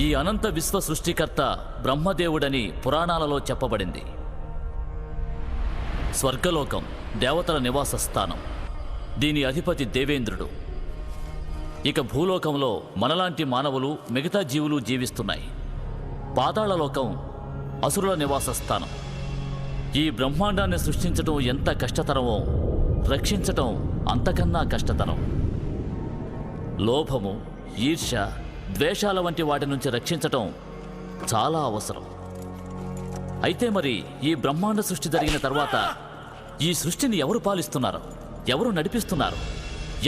ఈ అనంత విశ్వ సృష్టికర్త బ్రహ్మదేవుడని పురాణాలలో చెప్పబడింది. స్వర్గలోకం దేవతల నివాస స్థానం. దీని అధిపతి దేవేంద్రుడు. ఇక భూలోకంలో మనలాంటి మానవులు, మిగతా జీవులు జీవిస్తున్నాయి. పాతాళలోకం అసురుల నివాస స్థానం. ఈ బ్రహ్మాండాన్ని సృష్టించడం ఎంత కష్టతరమో రక్షించటం అంతకన్నా కష్టతరం. లోభము, ఈర్ష్య, ద్వేషాల వంటి వాటి నుంచి రక్షించటం చాలా అవసరం. అయితే మరి ఈ బ్రహ్మాండ సృష్టి జరిగిన తర్వాత ఈ సృష్టిని ఎవరు పాలిస్తున్నారు? ఎవరు నడిపిస్తున్నారు?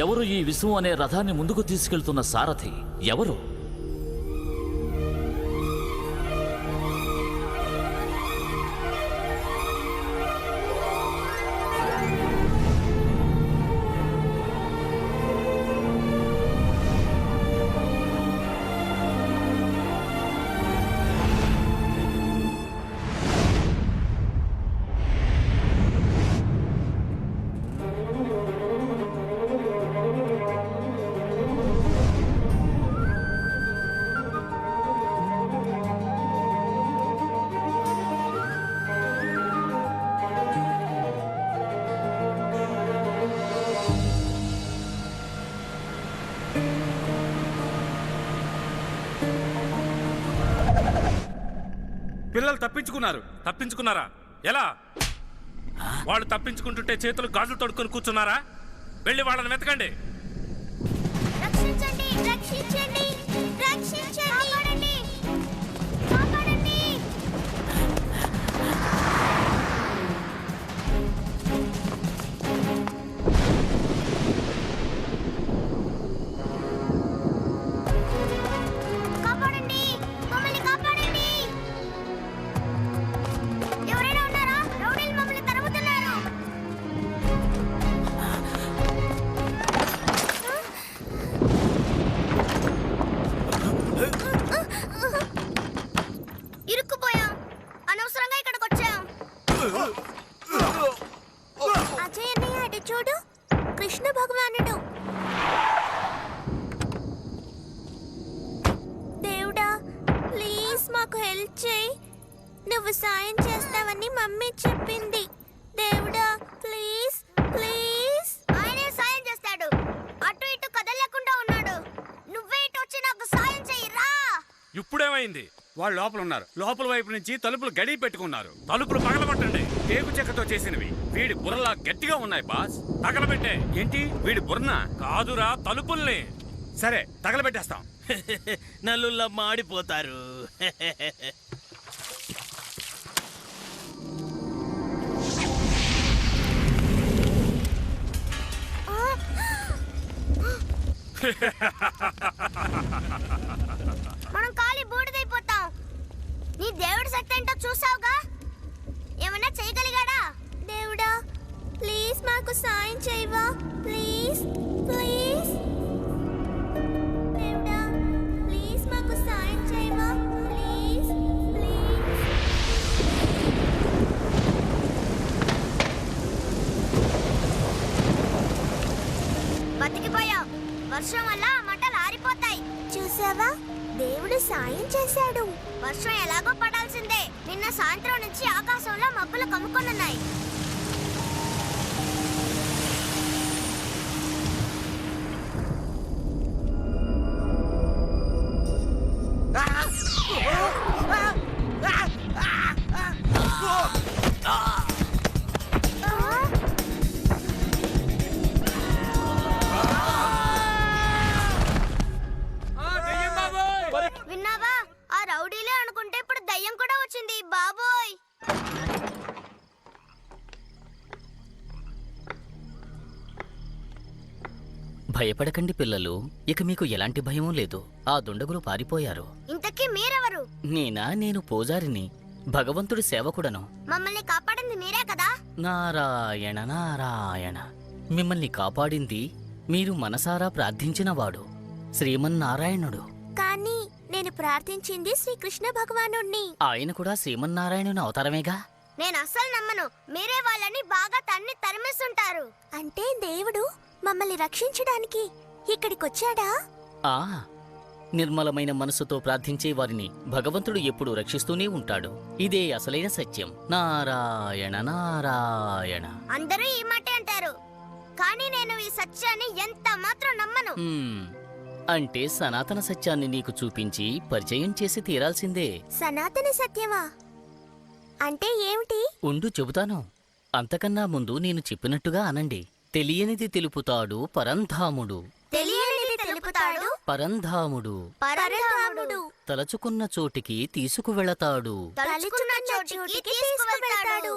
ఎవరు ఈ విశ్వం అనే రథాన్ని ముందుకు తీసుకెళ్తున్న సారథి ఎవరు? పిల్లలు తప్పించుకున్నారా? ఎలా? వాళ్ళు తప్పించుకుంటుంటే చేతులు గాజులు తొడుక్కొని కూర్చున్నారా? వెళ్ళి వాళ్ళని వెతకండి. రక్షించండి, రక్షించండి, రక్షించండి, కాపాడండి, కాపాడండి. కాపాడండి, మమ్మల్ని కాపాడండి. ఎవరైనా ఉన్నారా? రౌడీలు మమ్మల్ని తరుముతున్నారు. ఇరుక్కుపోయాం. అనవసరంగా ఇక్కడికి వచ్చాం. అజయ్ అన్నయ్య, అటు చూడు, కృష్ణ భగవానుడు. దేవుడా, ప్లీజ్ మాకు హెల్ప్ చేయి. నువ్వు సాయం చేస్తావని మమ్మీ చెప్పింది. దేవుడా, ప్లీజ్ ప్లీజ్. ఆయనే సాయం చేస్తాడు. అటు ఇటు కదలకుండా ఉన్నాడు. నువ్వే ఇటు వచ్చి నాకు సాయం చెయ్యిరా. ఇప్పుడేమైంది? వాళ్ళు లోపల ఉన్నారు. లోపల వైపు నుంచి తలుపులు గడి పెట్టుకున్నారు. తలుపులు పగలగొట్టండి. టేకు చెక్కతో చేసినవి. వీడి బుర్రలా గట్టిగా ఉన్నాయి బాస్. తగలబెట్టే. ఏంటి వీడి బుర్రన? కాదురా, తలుపుల్ని. సరే, తగలబెట్టేస్తాం. నల్లుల్లా మాడిపోతారు. మనం కాలి బూడిదైపోతాం. నీ దేవుడి శక్తి ఏంటో చూసావుగా. ఏమన్నా చేయగలిగాడా? దేవుడా, ప్లీజ్ మాకు సాయం చేయవా? Please please. దేవుడా, ప్లీజ్ మాకు సాయం చేయవా? Please please. బతికిపోయాం. వర్షం వల్ల మంటలు ఆరిపోతాయి. చూసావా, దేవుడు సాయం చేశాడు. వర్షం ఎలాగో పడాల్సిందే. నిన్న సాయంత్రం నుంచి ఆకాశంలో మబ్బులు కమ్ముకొనున్నాయి. విన్నావా? ఆ రౌడీలే అనుకుంటే ఇప్పుడు దయ్యం కూడా వచ్చింది బాబోయ్. భయపడకండి పిల్లలు, ఇక మీకు ఎలాంటి భయం లేదు. ఆ దుండగులు పారిపోయారు. ఇంతకీ మీరెవరు? నేను పూజారిని, భగవంతుడి సేవకుడను. మమ్మల్ని కాపాడింది మీరే కదా? నారాయణ నారాయణ. మిమ్మల్ని కాపాడింది మీరు మనసారా ప్రార్థించినవాడు శ్రీమన్నారాయణుడు. కానీ నేను ప్రార్థించింది శ్రీకృష్ణ భగవానుణ్ణి. ఆయన కూడా శ్రీమన్నారాయణుని అవతారమేగా. నేను అస్సలు నమ్మను. మీరే వాళ్ళని బాగా తరిమేస్తుంటారు. అంటే దేవుడు మమ్మల్ని రక్షించడానికి ఇక్కడికొచ్చాడా? ఆ నిర్మలమైన మనసుతో ప్రార్థించే వారిని భగవంతుడు ఎప్పుడూ రక్షిస్తూనే ఉంటాడు. ఇదే అసలైన సత్యం. నారాయణ నారాయణ. అందరూ ఈ మాట అంటారు, కానీ నేను ఈ సత్యాన్ని ఎంత మాత్రం నమ్మను. అంటే సనాతన సత్యాన్ని నీకు చూపించి పరిచయం చేసి తీరాల్సిందే. సనాతన సత్యమా అంటే ఏమిటి? ఉండు చెబుతాను. అంతకన్నా ముందు నేను చెప్పినట్టుగా అనండి. తెలియనిది తెలుపుతాడు పరంధాముడు, తెలియనిది తెలుపుతాడు పరంధాముడు. పరధాముడు. తలచుకున్న చోటికి తీసుకువెళతాడు. తలుచుకున్న చోటికి తీసుకువెళ్తాడు.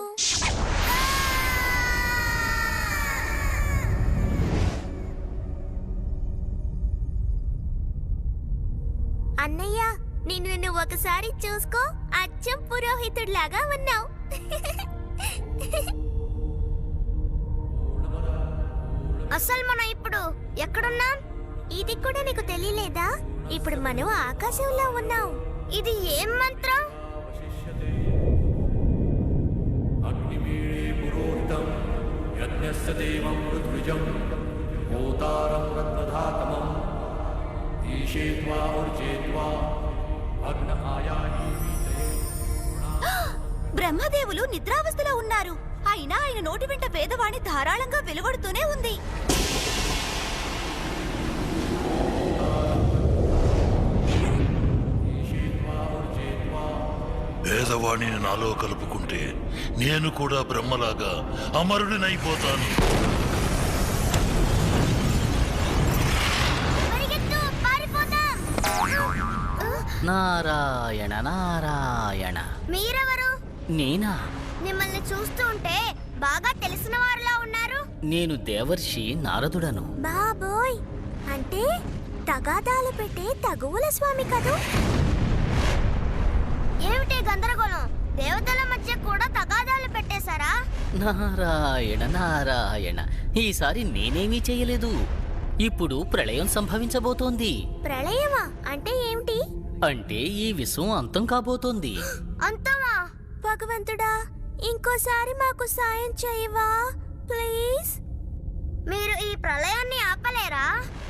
అన్నయ్య, నిన్ను ఒకసారి చూసుకో, అచ్చం పురోహితుడిలాగా ఉన్నావు. అసలు మనం ఇప్పుడు ఎక్కడున్నాం? ఇది కూడా నీకు తెలియలేదా? ఇప్పుడు మనం ఆకాశంలో ఉన్నాం. ఇది ఏం మంత్రం? బ్రహ్మదేవులు నిద్రావస్థలో ఉన్నారు. అయినా ఆయన నోటి వెంట వేదవాణి ధారాళంగా వెలువడుతూనే ఉంది. వేదవాణిని నాలో కలుపుకుంటే నేను కూడా బ్రహ్మలాగా అమరుడినైపోతాను. పరిగెత్తు, పారిపోదాం. నారాయణ నారాయణ. మీరెవరు? నేనా? మిమ్మల్ని చూస్తూ ఉంటే బాగా తెలిసిన వారిలా ఉన్నారు. నేను దేవర్షి నారదుడను. బాబోయ్, అంటే తగాదాలు పెట్టే తగువుల స్వామి కదూ? ఏమిటి గందరగోళం? దేవతల మధ్య కూడా తగాదాలు పెట్టేశారా? నారాయణ నారాయణ. ఈసారి నేనేమీ చేయలేదు. ఇప్పుడు ప్రళయం సంభవించబోతోంది. ప్రళయమా అంటే ఏమిటి? అంటే ఈ విశ్వం అంతం కాబోతోంది. అంతమా? భగవంతుడా, ఇంకోసారి మాకు సాయం చేయవా ప్లీజ్? మీరు ఈ ప్రళయాన్ని ఆపలేరా?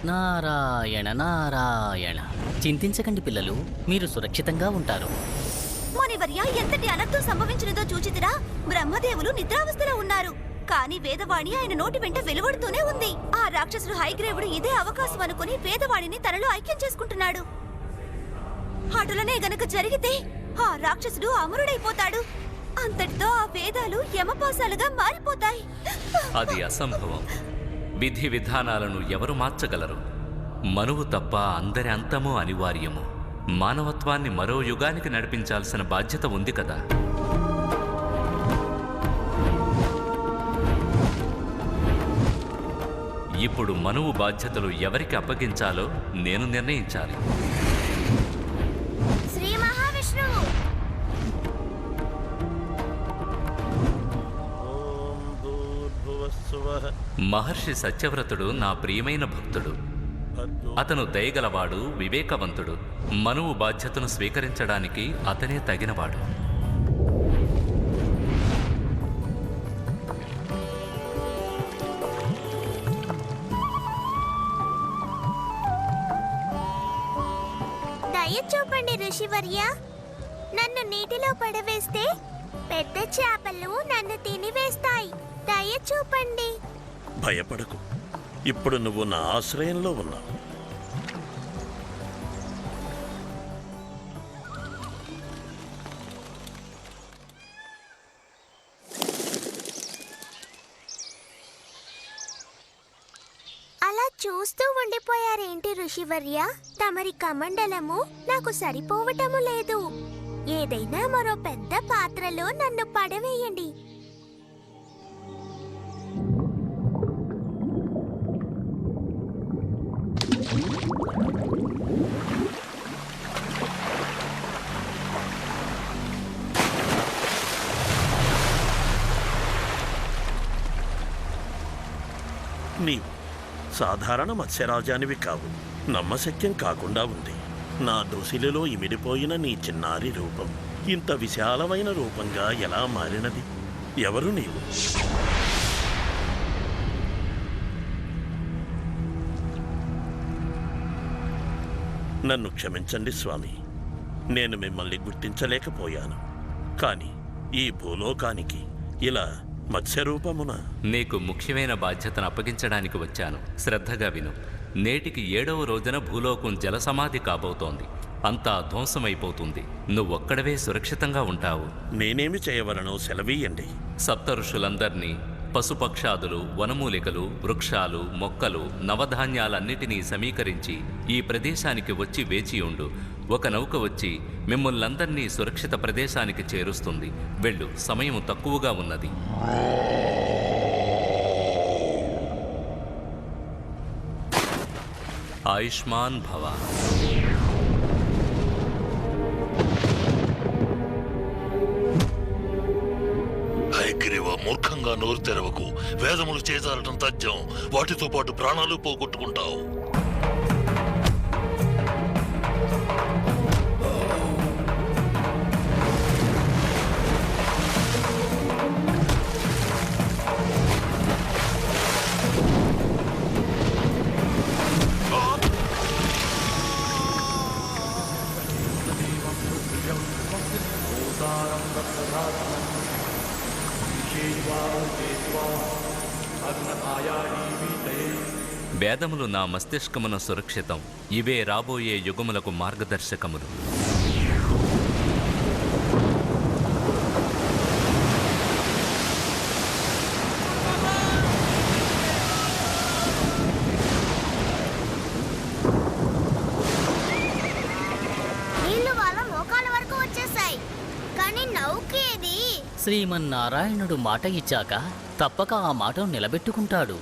నారాయణ నారాయణ. చింతించకండి పిల్లలు, మీరు సురక్షితంగా ఉంటారు. మునివర్య, ఎంతటి అనర్థం సంభవించినదో చూచితిరా? బ్రహ్మదేవులు నిద్రావస్థలో ఉన్నారు, కానీ వేదవాణి ఆయన నోటి వెంట వెలువడుతూనే ఉంది. ఆ రాక్షసుడు హైగ్రేవుడు ఇదే అవకాశం అనుకుని వేదవాణిని తనలో ఐక్యం చేసుకుంటున్నాడు. అటులనే గనక జరిగితే ఆ రాక్షసుడు అమరుడైపోతాడు. అంతటితో ఆ వేదాలు యమపాసాలుగా మారిపోతాయి. అది అసంభవం. విధి విధానాలను ఎవరు మార్చగలరు? మనువు తప్ప అందరి అంతమూ అనివార్యము. మానవత్వాన్ని మరో యుగానికి నడిపించాల్సిన బాధ్యత ఉంది కదా. ఇప్పుడు మనువు బాధ్యతలు ఎవరికి అప్పగించాలో నేను నిర్ణయించాలి. శ్రీ మహావిష్ణువు. మహర్షి సత్యవ్రతుడు నా ప్రియమైన భక్తుడు. అతను దయగలవాడు, వివేకవంతుడు. మనువు బాధ్యతను స్వీకరించడానికి అతనే తగినవాడు. దయ చూపండి ఋషివర్య. నన్ను నీటిలో పడవేస్తే పెద్ద చేపలు నన్ను తినివేస్తాయి. దయ చూపండి. భయపడకు, ఇప్పుడు నువ్వు నా ఆశ్రయంలో ఉన్నావు. అలా చూస్తూ ఉండిపోయారేంటి ఋషివర్య? తమరి కమండలము నాకు సరిపోవటము లేదు. ఏదైనా మరో పెద్ద పాత్రలో నన్ను పడవేయండి. నీవు సాధారణ మత్స్యరాజానివి కావు. నమ్మశక్యం కాకుండా ఉంది. నా దోసిలిలో ఇమిడిపోయిన నీ చిన్నారి రూపం ఇంత విశాలమైన రూపంగా ఎలా మారినది? ఎవరు నీవు? నన్ను క్షమించండి స్వామి. నేను మిమ్మల్ని గుర్తించలేకపోయాను. కానీ ఈ భూలోకానికి ఇలా మత్స్యరూపమున నీకు ముఖ్యమైన బాధ్యతను అప్పగించడానికి వచ్చాను. శ్రద్ధగా విను. నేటికి 7వ రోజున భూలోకం జలసమాధి కాబోతోంది. అంతా ధ్వంసమైపోతుంది. నువ్వొక్కడవే సురక్షితంగా ఉంటావు. నేనేమి చేయవలనో సెలవీయండి. సప్త ఋషులందర్నీ, పశుపక్షాదులు, వనమూలికలు, వృక్షాలు, మొక్కలు, నవధాన్యాలన్నిటినీ సమీకరించి ఈ ప్రదేశానికి వచ్చి వేచి ఉండు. ఒక నౌక వచ్చి మిమ్మల్నందర్నీ సురక్షిత ప్రదేశానికి చేరుస్తుంది. వెళ్ళు, సమయం తక్కువగా ఉన్నది. ఆయుష్మాన్ భవ. హయగ్రీవ, మూర్ఖంగా నోరు తెరవకు. వేదములు చేజారటం తథ్యం. వాటితో పాటు ప్రాణాలు పోగొట్టుకుంటావు. వేదములు నా మస్తిష్కమున సురక్షితం. ఇవే రాబోయే యుగములకు మార్గదర్శకములు. నీళ్లు వాళ్ళ మోకాల వరకు వచ్చేసాయి. కానీ నౌకేది? శ్రీమన్నారాయణుడు మాట ఇచ్చాక తప్పక ఆ మాటను నిలబెట్టుకుంటాడు.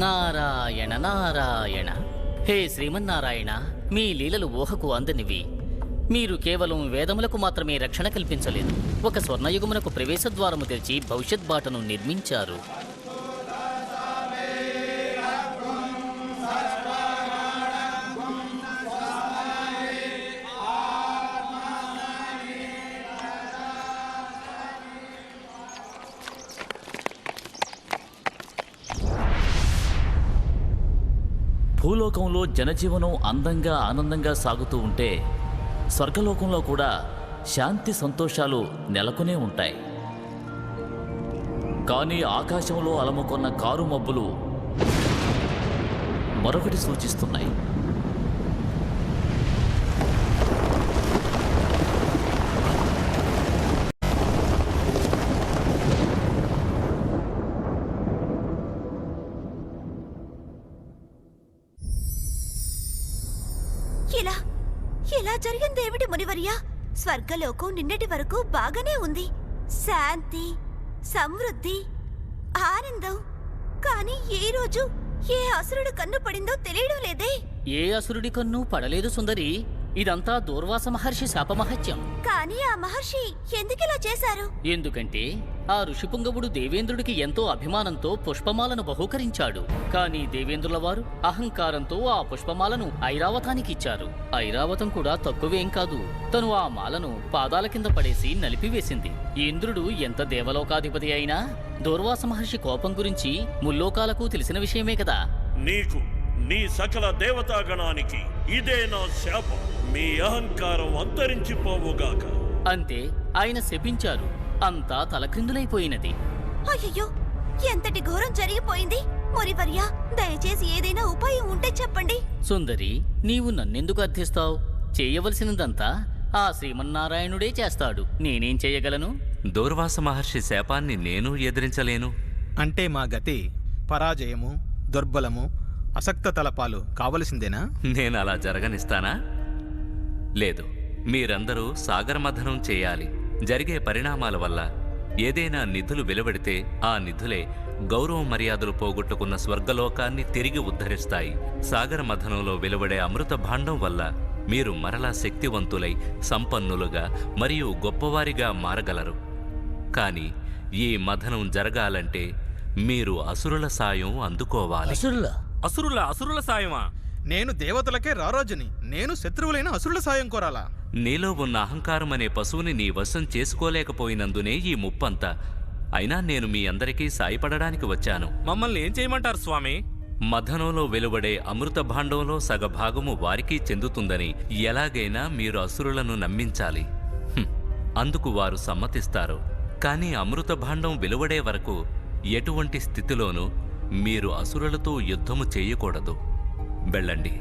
నారాయణ నారాయణ. హే శ్రీమన్నారాయణ, మీ లీలలు ఊహకు అందనివి. మీరు కేవలం వేదములకు మాత్రమే రక్షణ కల్పించలేదు, ఒక స్వర్ణయుగమునకు ప్రవేశద్వారము తెరిచి భవిష్యత్ బాటను నిర్మించారు. భూలోకంలో జనజీవనం అందంగా ఆనందంగా సాగుతూ ఉంటే స్వర్గలోకంలో కూడా శాంతి సంతోషాలు నెలకొనే ఉంటాయి. కానీ ఆకాశంలో అలముకొన్న కారు మబ్బులు మరొకటి సూచిస్తున్నాయి. ఇలా జరిగిందేమిటి మునివర్య? స్వర్గలోకం నిన్నటి వరకు బాగానే ఉంది, శాంతి, సమృద్ధి, ఆనందం. కానీ ఏ రోజు ఏ అసురుడు కన్ను పడిందో తెలియడం లేదే. ఏ అసురుడి కన్ను పడలేదు సుందరి. ఇదంతా దూర్వాస మహర్షి శాపమహత్యం. కానీ ఆ మహర్షి ఎందుకిలా చేశారు? ఎందుకంటే ఆ ఋషిపుంగవుడు దేవేంద్రుడికి ఎంతో అభిమానంతో పుష్పమాలను బహూకరించాడు. కానీ దేవేంద్రుల వారు అహంకారంతో ఆ పుష్పమాలను ఐరావతానికి ఇచ్చారు. ఐరావతం కూడా తక్కువేం కాదు. తను ఆ మాలను పాదాల కింద పడేసి నలిపివేసింది. ఇంద్రుడు ఎంత దేవలోకాధిపతి అయినా దూర్వాస మహర్షి కోపం గురించి ముల్లోకాలకు తెలిసిన విషయమే కదా. నీకు, నీ సకల దేవతాగణానికి ఇదే నా శాపం. మీ అహంకారం అంతరించిపోవుగాక. అంతే, ఆయన శపించారు. అంతా తలక్రిందులైపోయినది. అయ్యయ్యో, ఎంతటి ఘోరం జరిగిపోయింది. మునివర్య, దయచేసి ఏదైనా ఉపాయం ఉంటే చెప్పండి. సుందరి, నీవు నన్నెందుకు అర్థిస్తావు? చేయవలసినదంతా ఆ శ్రీమన్నారాయణుడే చేస్తాడు. నేనేం చేయగలను? దూర్వాస మహర్షి శాపాన్ని నేను ఎదిరించలేను. అంటే మా గతి పరాజయము, దుర్బలము, అసక్త తలపాలు కావలసిందేనా? నేను అలా జరగనిస్తానా? లేదు. మీరందరూ సాగరమథనం చేయాలి. జరిగే పరిణామాల వల్ల ఏదైనా నిధులు వెలువడితే ఆ నిధులే గౌరవ మర్యాదలు పోగొట్టుకున్న స్వర్గలోకాన్ని తిరిగి ఉద్ధరిస్తాయి. సాగరమథనంలో వెలువడే అమృత భాండం వల్ల మీరు మరలా శక్తివంతులై సంపన్నులుగా మరియు గొప్పవారిగా మారగలరు. కాని ఈ మథనం జరగాలంటే మీరు అసురుల సాయం అందుకోవాలి. అసురుల సాయమా? నేను దేవతలకే రారాజుని. నేను శత్రువులైన అసురుల సాయం కోరాలా? నీలో ఉన్న అహంకారం అనే పశువుని నీ వశం చేసుకోలేకపోయినందునే ఈ ముప్పంతా. అయినా నేను మీ అందరికీ సాయపడడానికి వచ్చాను. మమ్మల్ని ఏం చేయమంటారు స్వామి? మథనంలో వెలువడే అమృత భాండంలో సగభాగము వారికి చెందుతుందని ఎలాగైనా మీరు అసురులను నమ్మించాలి. అందుకు వారు సమ్మతిస్తారు. కానీ అమృత భాండం వెలువడే వరకు ఎటువంటి స్థితిలోనూ మీరు అసురులతో యుద్ధము చేయకూడదు. వెళ్ళండి.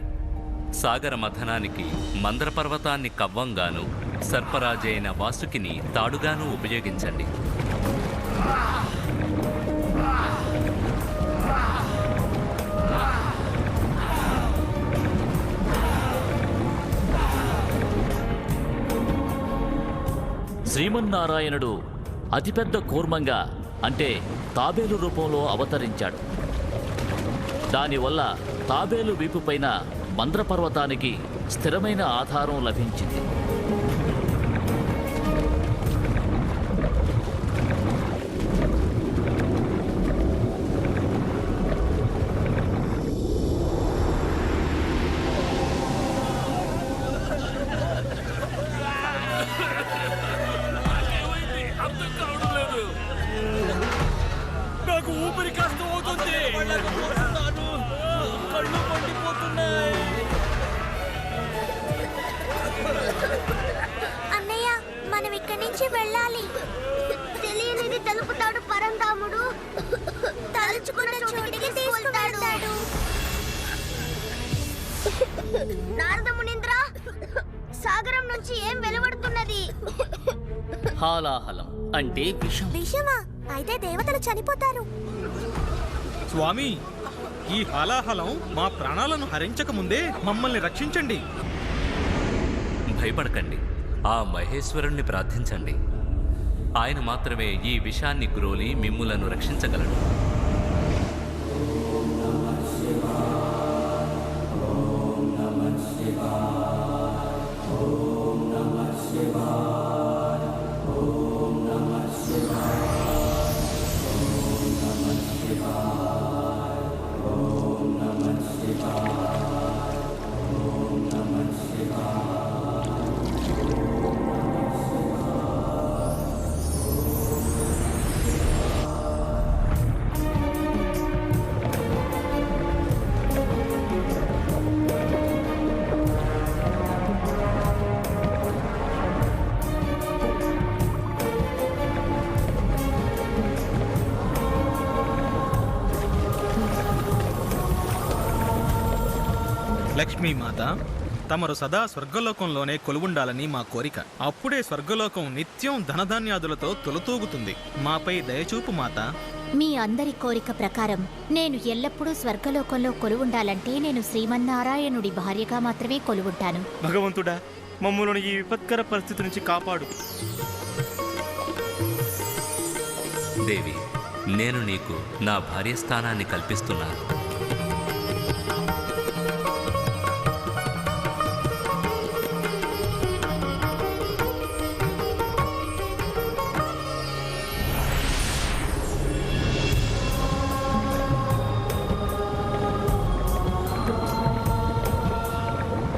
సాగర మథనానికి మందరపర్వతాన్ని కవ్వంగాను, సర్పరాజైన వాసుకిని తాడుగాను ఉపయోగించండి. శ్రీమన్నారాయణుడు అతిపెద్ద కూర్మంగా అంటే తాబేలు రూపంలో అవతరించాడు. దానివల్ల తాబేలు వీపుపైన మంద్రపర్వతానికి స్థిరమైన ఆధారం లభించింది. నాకు ఊపిరి కష్టం అవుతుంది. కళ్ళు మండిపోతున్నాయి. అన్నయ్య, మనం ఇక్కడి నుంచి వెళ్ళాలి. తెలియనిది తెలుపుతాడు పరంధాముడు. తలుచుకున్న చోటికి తీసుకువెళ్తాడు. నారద మునీంద్ర, సాగరం నుంచి ఏం వెలువడుతున్నది? హాలాహలం అంటే విషం. విషమా? అయితే దేవతలు చనిపోతారు. స్వామి, ఈ హాలాహలం మా ప్రాణాలను హరించక ముందే మమ్మల్ని రక్షించండి. భయపడకండి. ఆ మహేశ్వరుణ్ణి ప్రార్థించండి. ఆయన మాత్రమే ఈ విషాన్ని గ్రోలి మిమ్ములను రక్షించగలడు. లక్ష్మీమాత, తమరు సదా స్వర్గలోకంలోనే కొలువుండాలని మా కోరిక. అప్పుడే స్వర్గలోకం నిత్యం ధనధాన్యాదులతో తొలతూగుతుంది. మాపై దయచూపు మాత. మీ అందరి కోరిక ప్రకారం నేను ఎల్లప్పుడూ స్వర్గలోకంలో కొలువుండాలంటే నేను శ్రీమన్నారాయణుడి భార్యగా మాత్రమే కొలువుంటాను. భగవంతుడా, మమ్మల్ని ఈ విపత్కర పరిస్థితి నుంచి కాపాడు. దేవి, నేను నీకు నా భార్య స్థానాన్ని కల్పిస్తున్నాను.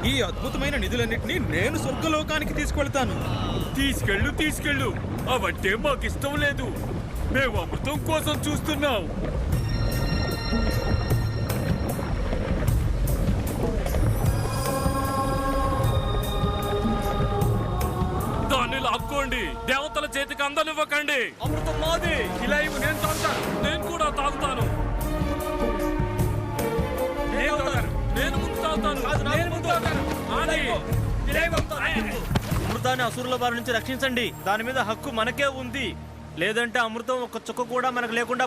ఈ అద్భుతమైన నిధులన్నింటినీ నేను స్వర్గలోకానికి తీసుకెళ్తాను. తీసుకెళ్ళు. అవంటే మాకిష్టం లేదు. మేము అమృతం కోసం చూస్తున్నాం. దాన్ని లాక్కోండి, దేవతల చేతికి అందనివ్వకండి. అమృతం మాది. ఇలా ఇవ్వు, నేను తాగుతాను. నేను కూడా తాగుతాను. నేను ముందు తాగుతాను. నేను ముందు తాగుతాను. ఆది. అమృతాన్ని అసురుల బారి నుంచి రక్షించండి. దాని మీద హక్కు మనకే ఉంది. లేదంటే అమృతం ఒక చుక్క కూడా మనకు లేకుండా.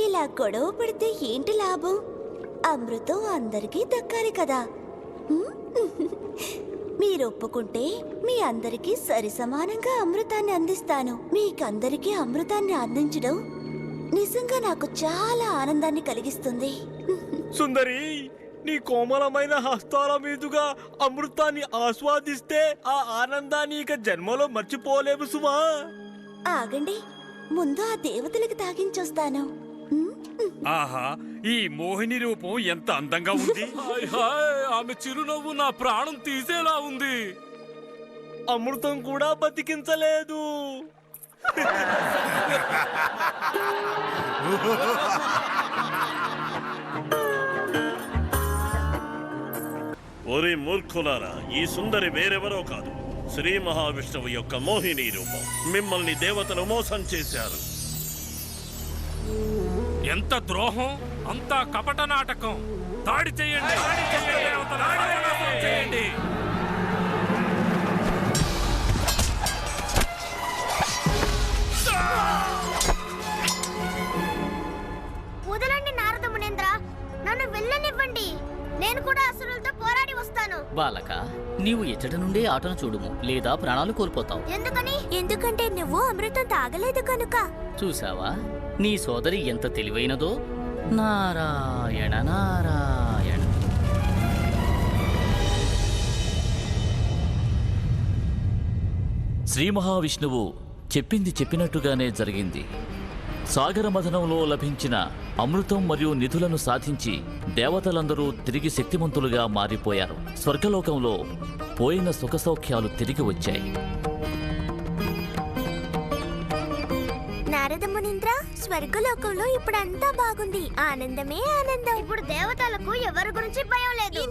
ఇలా గొడవ పడితే ఏంటి లాభం? అమృతం అందరికీ దక్కాలి కదా. హ్మ్? మీరు ఒప్పుకుంటే మీ అందరికీ సరి సమానంగా అమృతాన్ని అందిస్తాను. మీకందరికీ అమృతాన్ని అందించడం నిజంగా నాకు చాలా ఆనందాన్ని కలిగిస్తుంది. సుందరి, నీ కోమలమైన హస్తాల మీదుగా అమృతాన్ని ఆస్వాదిస్తే ఆ ఆనందాన్ని ఇక జన్మలో మర్చిపోలేము సుమా. ఆగండి, ముందు ఆ దేవతలకు తాగించొస్తాను. ఆహా, ఈ మోహిని రూపం ఎంత అందంగా ఉంది. హాయ్ హాయ్, ఆమె చిరునవ్వు నా ప్రాణం తీసేలా ఉంది. అమృతం కూడా బతికించలేదు. ఒరే మూర్ఖులారా, ఈ సుందరి వేరెవరో కాదు, శ్రీ మహావిష్ణువు యొక్క మోహిని రూపం. మిమ్మల్ని దేవతలు మోసం చేశారు. ఎంత ద్రోహం, అంతా కపట నాటకం. దాడి చేయండి, దాడి చేయండి. వదలండి నారద మునేంద్ర, నన్ను వెళ్ళనివ్వండి. నేను కూడా అసురులతో పోరాడి వస్తాను. బాలక, నీవు ఇచ్చటి నుండే ఆటను చూడుము, లేదా ప్రాణాలు కోల్పోతావు. ఎందుకని? ఎందుకంటే నువ్వు అమృతం తాగలేదు కనుక. చూసావా, నీ సోదరి ఎంత తెలివైనదో. నారాయణ నారాయణ. శ్రీ మహావిష్ణువు చెప్పింది చెప్పినట్టుగానే జరిగింది. సాగర మథనంలో లభించిన అమృతం మరియు నిధులను సాధించి దేవతలందరూ తిరిగి శక్తిమంతులుగా మారిపోయారు. స్వర్గలోకంలో పోయిన సుఖసౌఖ్యాలు తిరిగి వచ్చాయి. నారద మునీంద్ర, స్వర్గలోకంలో ఇప్పుడు అంతా బాగుంది. ఆనందమే ఆనందం. ఇప్పుడు దేవతలకు ఎవరి గురించి భయం లేదు.